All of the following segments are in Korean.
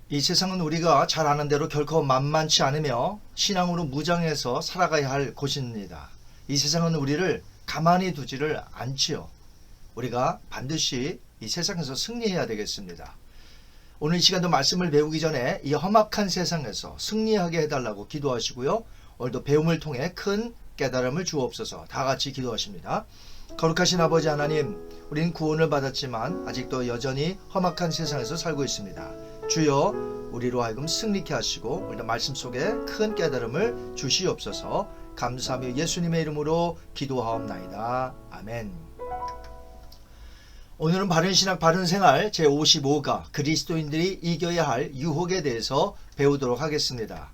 이 세상은 우리가 잘 아는 대로 결코 만만치 않으며 신앙으로 무장해서 살아가야 할 곳입니다. 이 세상은 우리를 가만히 두지를 않지요. 우리가 반드시 이 세상에서 승리해야 되겠습니다. 오늘 이 시간도 말씀을 배우기 전에 이 험악한 세상에서 승리하게 해달라고 기도하시고요. 오늘도 배움을 통해 큰 깨달음을 주옵소서. 다 같이 기도하십니다. 거룩하신 아버지 하나님, 우린 구원을 받았지만 아직도 여전히 험악한 세상에서 살고 있습니다. 주여, 우리로 하여금 승리케 하시고 오늘도 말씀 속에 큰 깨달음을 주시옵소서. 감사하며 예수님의 이름으로 기도하옵나이다. 아멘. 오늘은 바른신앙 바른생활 제55가 그리스도인들이 이겨야 할 유혹에 대해서 배우도록 하겠습니다.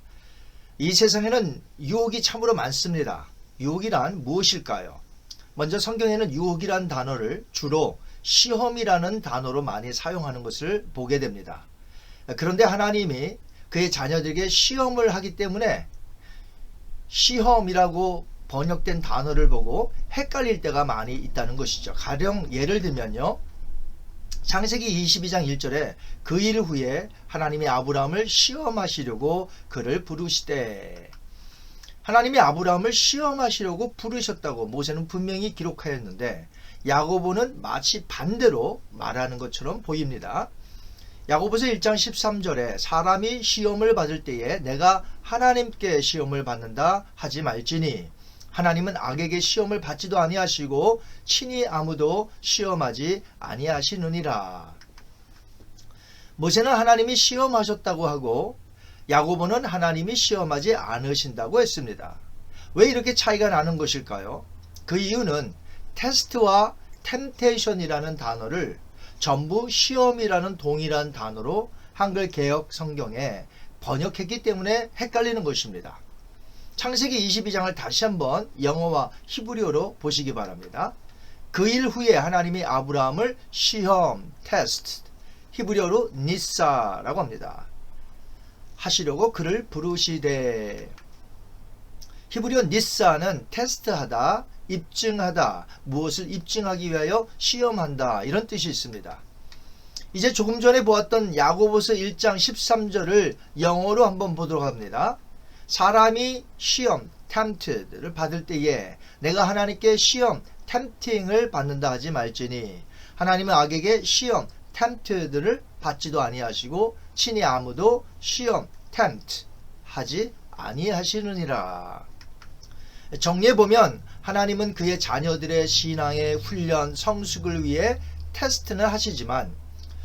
이 세상에는 유혹이 참으로 많습니다. 유혹이란 무엇일까요? 먼저 성경에는 유혹이란 단어를 주로 시험이라는 단어로 많이 사용하는 것을 보게 됩니다. 그런데 하나님이 그의 자녀들에게 시험을 하기 때문에 시험이라고 번역된 단어를 보고 헷갈릴 때가 많이 있다는 것이죠. 가령 예를 들면요, 창세기 22장 1절에 그 일 후에 하나님이 아브라함을 시험하시려고 그를 부르시되, 하나님이 아브라함을 시험하시려고 부르셨다고 모세는 분명히 기록하였는데 야고보는 마치 반대로 말하는 것처럼 보입니다. 야고보서 1장 13절에 사람이 시험을 받을 때에 내가 하나님께 시험을 받는다 하지 말지니 하나님은 악에게 시험을 받지도 아니하시고 친히 아무도 시험하지 아니하시느니라. 모세는 하나님이 시험하셨다고 하고 야고보는 하나님이 시험하지 않으신다고 했습니다. 왜 이렇게 차이가 나는 것일까요? 그 이유는 테스트와 템테이션이라는 단어를 전부 시험이라는 동일한 단어로 한글 개역 성경에 번역했기 때문에 헷갈리는 것입니다. 창세기 22장을 다시 한번 영어와 히브리어로 보시기 바랍니다. 그 일 후에 하나님이 아브라함을 시험, 테스트, 히브리어로 니사라고 합니다. 하시려고 그를 부르시되, 히브리어 니사는 테스트하다, 입증하다, 무엇을 입증하기 위하여 시험한다, 이런 뜻이 있습니다. 이제 조금 전에 보았던 야고보서 1장 13절을 영어로 한번 보도록 합니다. 사람이 시험, tempted를 받을 때에 내가 하나님께 시험, tempting을 받는다 하지 말지니 하나님은 악에게 시험, tempted를 받지도 아니하시고 친히 아무도 시험, tempt 하지 아니하시느니라. 정리해보면 하나님은 그의 자녀들의 신앙의 훈련, 성숙을 위해 테스트는 하시지만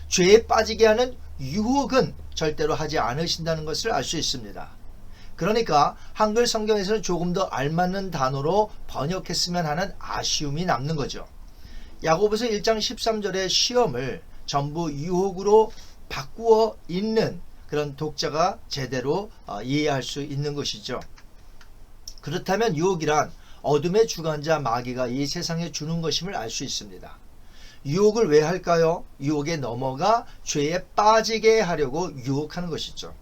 죄에 빠지게 하는 유혹은 절대로 하지 않으신다는 것을 알 수 있습니다. 그러니까 한글 성경에서는 조금 더 알맞는 단어로 번역했으면 하는 아쉬움이 남는 거죠. 야고보서 1장 13절의 시험을 전부 유혹으로 바꾸어 읽는 그런 독자가 제대로 이해할 수 있는 것이죠. 그렇다면 유혹이란 어둠의 주관자 마귀가 이 세상에 주는 것임을 알 수 있습니다. 유혹을 왜 할까요? 유혹에 넘어가 죄에 빠지게 하려고 유혹하는 것이죠.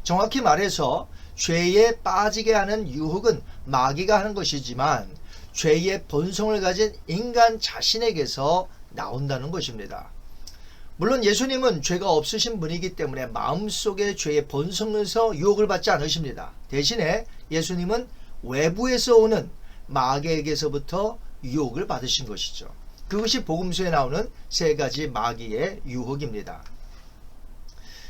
정확히 말해서 죄에 빠지게 하는 유혹은 마귀가 하는 것이지만 죄의 본성을 가진 인간 자신에게서 나온다는 것입니다. 물론 예수님은 죄가 없으신 분이기 때문에 마음속에 죄의 본성에서 유혹을 받지 않으십니다. 대신에 예수님은 외부에서 오는 마귀에게서부터 유혹을 받으신 것이죠. 그것이 복음서에 나오는 세 가지 마귀의 유혹입니다.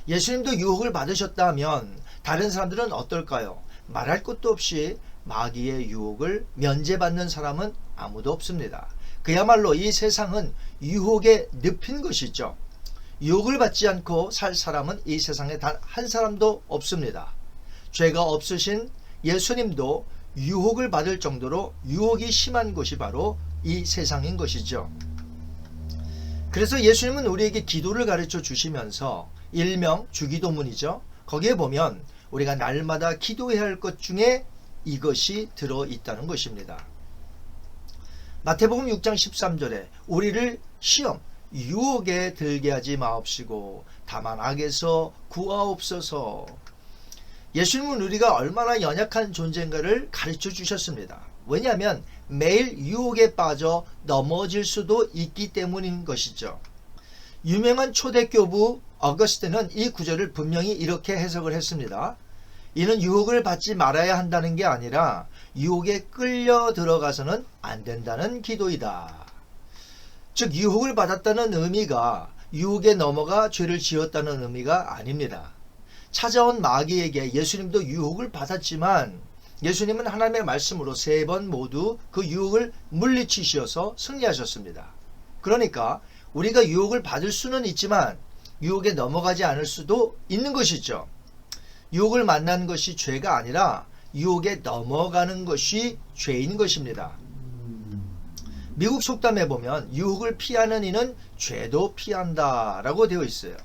예수님도 유혹을 받으셨다면 다른 사람들은 어떨까요? 말할 것도 없이 마귀의 유혹을 면제받는 사람은 아무도 없습니다. 그야말로 이 세상은 유혹에 늪인 것이죠. 유혹을 받지 않고 살 사람은 이 세상에 단 한 사람도 없습니다. 죄가 없으신 예수님도 유혹을 받을 정도로 유혹이 심한 곳이 바로 이 세상인 것이죠. 그래서 예수님은 우리에게 기도를 가르쳐 주시면서 일명 주기도문이죠. 거기에 보면 우리가 날마다 기도해야 할 것 중에 이것이 들어있다는 것입니다. 마태복음 6장 13절에 우리를 시험, 유혹에 들게 하지 마옵시고 다만 악에서 구하옵소서. 예수님은 우리가 얼마나 연약한 존재인가를 가르쳐 주셨습니다. 왜냐하면 매일 유혹에 빠져 넘어질 수도 있기 때문인 것이죠. 유명한 초대교부 어거스틴은 이 구절을 분명히 이렇게 해석을 했습니다. 이는 유혹을 받지 말아야 한다는 게 아니라 유혹에 끌려 들어가서는 안 된다는 기도이다. 즉 유혹을 받았다는 의미가 유혹에 넘어가 죄를 지었다는 의미가 아닙니다. 찾아온 마귀에게 예수님도 유혹을 받았지만 예수님은 하나님의 말씀으로 3번 모두 그 유혹을 물리치셔서 승리하셨습니다. 그러니까 우리가 유혹을 받을 수는 있지만 유혹에 넘어가지 않을 수도 있는 것이죠. 유혹을 만나는 것이 죄가 아니라 유혹에 넘어가는 것이 죄인 것입니다. 미국 속담에 보면 유혹을 피하는 이는 죄도 피한다 라고 되어 있어요.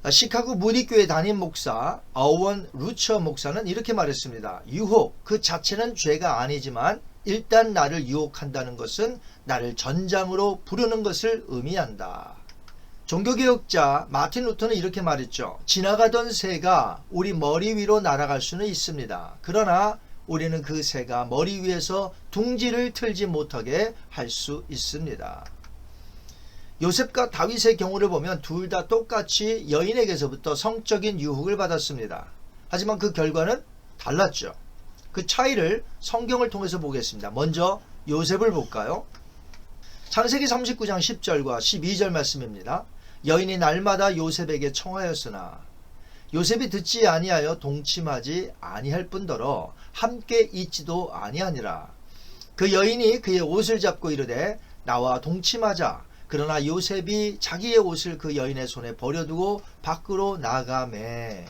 시카고 무디교회 담임 목사 어원 루처 목사는 이렇게 말했습니다. 유혹 그 자체는 죄가 아니지만 일단 나를 유혹한다는 것은 나를 전장으로 부르는 것을 의미한다. 종교개혁자 마틴 루터는 이렇게 말했죠. 지나가던 새가 우리 머리 위로 날아갈 수는 있습니다. 그러나 우리는 그 새가 머리 위에서 둥지를 틀지 못하게 할 수 있습니다. 요셉과 다윗의 경우를 보면 둘 다 똑같이 여인에게서부터 성적인 유혹을 받았습니다. 하지만 그 결과는 달랐죠. 그 차이를 성경을 통해서 보겠습니다. 먼저 요셉을 볼까요? 창세기 39장 10절과 12절 말씀입니다. 여인이 날마다 요셉에게 청하였으나 요셉이 듣지 아니하여 동침하지 아니할 뿐더러 함께 있지도 아니하니라. 그 여인이 그의 옷을 잡고 이르되 나와 동침하자. 그러나 요셉이 자기의 옷을 그 여인의 손에 버려두고 밖으로 나가매.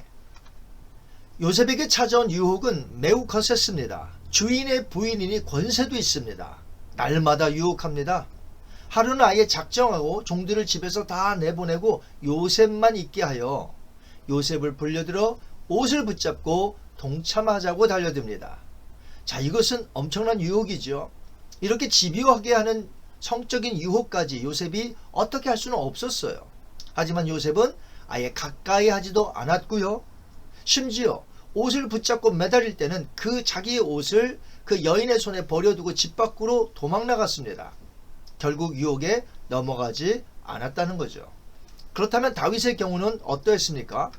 요셉에게 찾아온 유혹은 매우 거셌습니다. 주인의 부인이니 권세도 있습니다. 날마다 유혹합니다. 하루는 아예 작정하고 종들을 집에서 다 내보내고 요셉만 있게 하여 요셉을 불려들어 옷을 붙잡고 동참하자고 달려듭니다. 자, 이것은 엄청난 유혹이죠. 이렇게 집요하게 하는 성적인 유혹까지 요셉이 어떻게 할 수는 없었어요. 하지만 요셉은 아예 가까이 하지도 않았고요. 심지어 옷을 붙잡고 매달릴 때는 그 자기의 옷을 그 여인의 손에 버려두고 집 밖으로 도망 나갔습니다. 결국 유혹에 넘어가지 않았다는 거죠. 그렇다면 다윗의 경우는 어떠했습니까?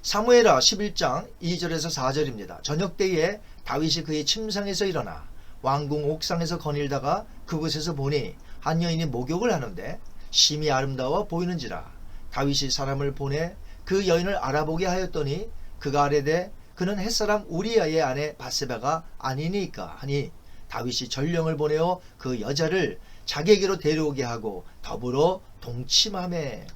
사무엘하 11장 2절에서 4절입니다. 저녁 때에 다윗이 그의 침상에서 일어나 왕궁 옥상에서 거닐다가 그곳에서 보니 한 여인이 목욕을 하는데 심히 아름다워 보이는지라. 다윗이 사람을 보내 그 여인을 알아보게 하였더니 그가 아뢰되 그는 햇사람 우리아의 아내 바세바가 아니니까 하니 다윗이 전령을 보내어 그 여자를 자기에게로 데려오게 하고 더불어 동침하매.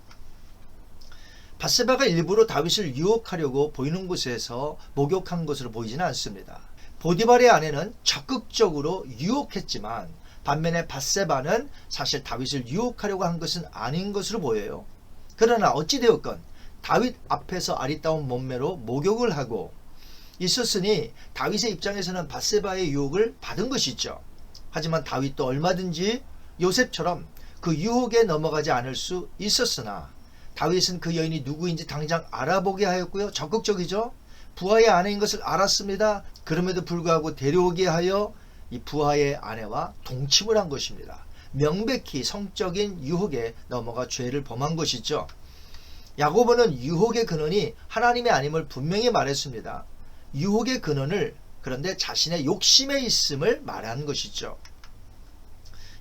바세바가 일부러 다윗을 유혹하려고 보이는 곳에서 목욕한 것으로 보이지는 않습니다. 보디발의 아내는 적극적으로 유혹했지만 반면에 바세바는 사실 다윗을 유혹하려고 한 것은 아닌 것으로 보여요. 그러나 어찌되었건 다윗 앞에서 아리따운 몸매로 목욕을 하고 있었으니 다윗의 입장에서는 바세바의 유혹을 받은 것이죠. 하지만 다윗도 얼마든지 요셉처럼 그 유혹에 넘어가지 않을 수 있었으나 다윗은 그 여인이 누구인지 당장 알아보게 하였고요. 적극적이죠. 부하의 아내인 것을 알았습니다. 그럼에도 불구하고 데려오게 하여 이 부하의 아내와 동침을 한 것입니다. 명백히 성적인 유혹에 넘어가 죄를 범한 것이죠. 야고보는 유혹의 근원이 하나님의 아님을 분명히 말했습니다. 유혹의 근원을 그런데 자신의 욕심에 있음을 말한 것이죠.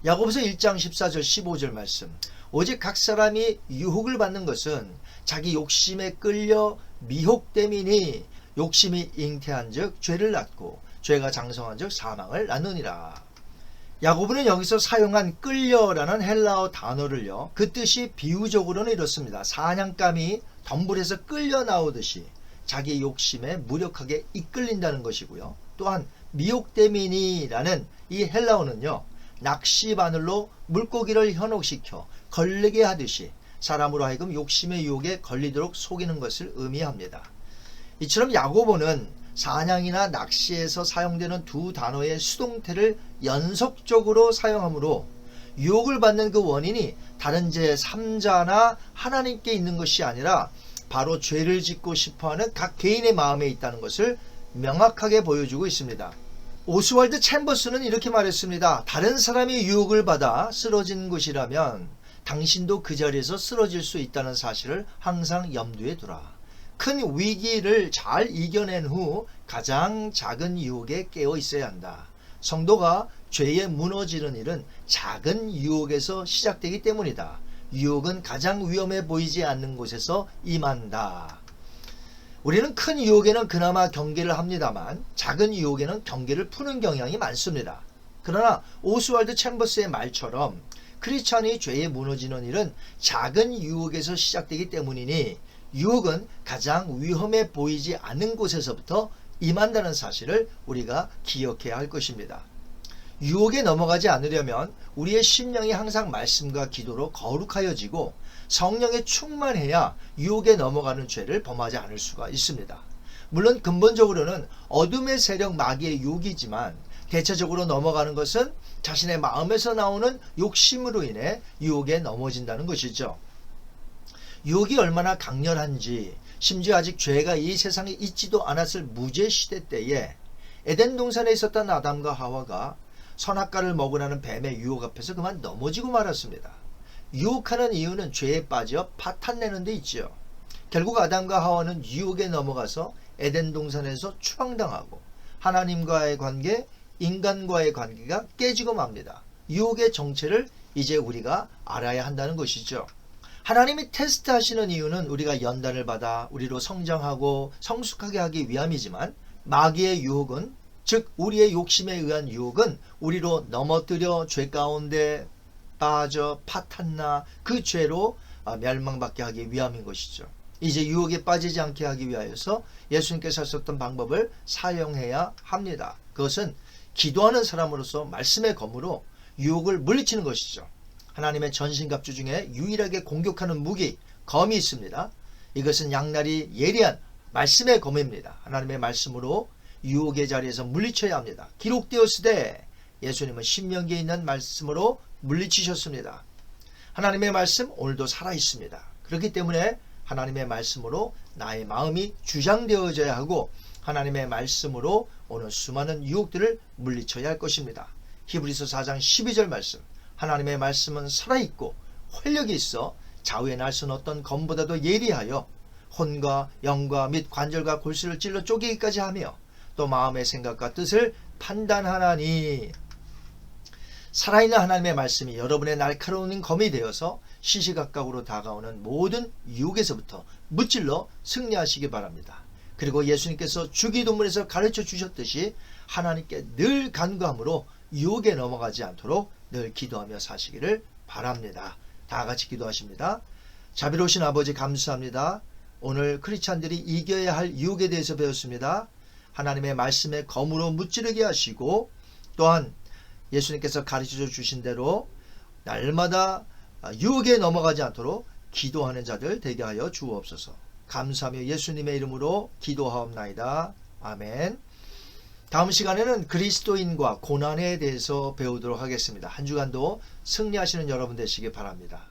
야고보서 1장 14절 15절 말씀. 오직 각 사람이 유혹을 받는 것은 자기 욕심에 끌려 미혹됨이니 욕심이 잉태한 즉 죄를 낳고 죄가 장성한 즉 사망을 낳느니라. 야고보는 여기서 사용한 끌려라는 헬라어 단어를요, 그 뜻이 비유적으로는 이렇습니다. 사냥감이 덤불에서 끌려 나오듯이 자기 욕심에 무력하게 이끌린다는 것이고요. 또한 미혹됨이니라는 이 헬라어는요, 낚시 바늘로 물고기를 현혹시켜 걸리게 하듯이 사람으로 하여금 욕심의 유혹에 걸리도록 속이는 것을 의미합니다. 이처럼 야고보는 사냥이나 낚시에서 사용되는 두 단어의 수동태를 연속적으로 사용하므로 유혹을 받는 그 원인이 다른 제3자나 하나님께 있는 것이 아니라 바로 죄를 짓고 싶어하는 각 개인의 마음에 있다는 것을 명확하게 보여주고 있습니다. 오스왈드 챔버스는 이렇게 말했습니다. 다른 사람이 유혹을 받아 쓰러진 것이라면 당신도 그 자리에서 쓰러질 수 있다는 사실을 항상 염두에 두라. 큰 위기를 잘 이겨낸 후 가장 작은 유혹에 깨어 있어야 한다. 성도가 죄에 무너지는 일은 작은 유혹에서 시작되기 때문이다. 유혹은 가장 위험해 보이지 않는 곳에서 임한다. 우리는 큰 유혹에는 그나마 경계를 합니다만 작은 유혹에는 경계를 푸는 경향이 많습니다. 그러나 오스왈드 챔버스의 말처럼 크리스찬이 죄에 무너지는 일은 작은 유혹에서 시작되기 때문이니 유혹은 가장 위험해 보이지 않는 곳에서부터 임한다는 사실을 우리가 기억해야 할 것입니다. 유혹에 넘어가지 않으려면 우리의 심령이 항상 말씀과 기도로 거룩하여지고 성령에 충만해야 유혹에 넘어가는 죄를 범하지 않을 수가 있습니다. 물론 근본적으로는 어둠의 세력 마귀의 유혹이지만 대체적으로 넘어가는 것은 자신의 마음에서 나오는 욕심으로 인해 유혹에 넘어진다는 것이죠. 유혹이 얼마나 강렬한지, 심지어 아직 죄가 이 세상에 있지도 않았을 무죄 시대 때에 에덴 동산에 있었던 아담과 하와가 선악과를 먹으라는 뱀의 유혹 앞에서 그만 넘어지고 말았습니다. 유혹하는 이유는 죄에 빠져 파탄내는 데 있지요. 결국 아담과 하와는 유혹에 넘어가서 에덴 동산에서 추방당하고 하나님과의 관계, 인간과의 관계가 깨지고 맙니다. 유혹의 정체를 이제 우리가 알아야 한다는 것이죠. 하나님이 테스트하시는 이유는 우리가 연단을 받아 우리로 성장하고 성숙하게 하기 위함이지만 마귀의 유혹은, 즉 우리의 욕심에 의한 유혹은 우리로 넘어뜨려 죄 가운데 빠져 파탄나 그 죄로 멸망받게 하기 위함인 것이죠. 이제 유혹에 빠지지 않게 하기 위하여서 예수님께서 하셨던 방법을 사용해야 합니다. 그것은 기도하는 사람으로서 말씀의 검으로 유혹을 물리치는 것이죠. 하나님의 전신갑주 중에 유일하게 공격하는 무기, 검이 있습니다. 이것은 양날이 예리한 말씀의 검입니다. 하나님의 말씀으로 유혹의 자리에서 물리쳐야 합니다. 기록되었으되 예수님은 신명기에 있는 말씀으로 물리치셨습니다. 하나님의 말씀 오늘도 살아있습니다. 그렇기 때문에 하나님의 말씀으로 나의 마음이 주장되어져야 하고 하나님의 말씀으로 오늘 수많은 유혹들을 물리쳐야 할 것입니다. 히브리서 4장 12절 말씀, 하나님의 말씀은 살아있고 활력이 있어 좌우에 날 수는 어떤 검보다도 예리하여 혼과 영과 및 관절과 골수를 찔러 쪼개기까지 하며 또 마음의 생각과 뜻을 판단하나니. 살아있는 하나님의 말씀이 여러분의 날카로운 검이 되어서 시시각각으로 다가오는 모든 유혹에서부터 무찔러 승리하시기 바랍니다. 그리고 예수님께서 주기도문에서 가르쳐 주셨듯이 하나님께 늘 간구함으로 유혹에 넘어가지 않도록 늘 기도하며 사시기를 바랍니다. 다 같이 기도하십니다. 자비로우신 아버지 감사합니다. 오늘 크리스찬들이 이겨야 할 유혹에 대해서 배웠습니다. 하나님의 말씀에 검으로 무찌르게 하시고 또한 예수님께서 가르쳐 주신 대로 날마다 유혹에 넘어가지 않도록 기도하는 자들 되게 하여 주옵소서. 감사하며 예수님의 이름으로 기도하옵나이다. 아멘. 다음 시간에는 그리스도인과 고난에 대해서 배우도록 하겠습니다. 한 주간도 승리하시는 여러분 되시기 바랍니다.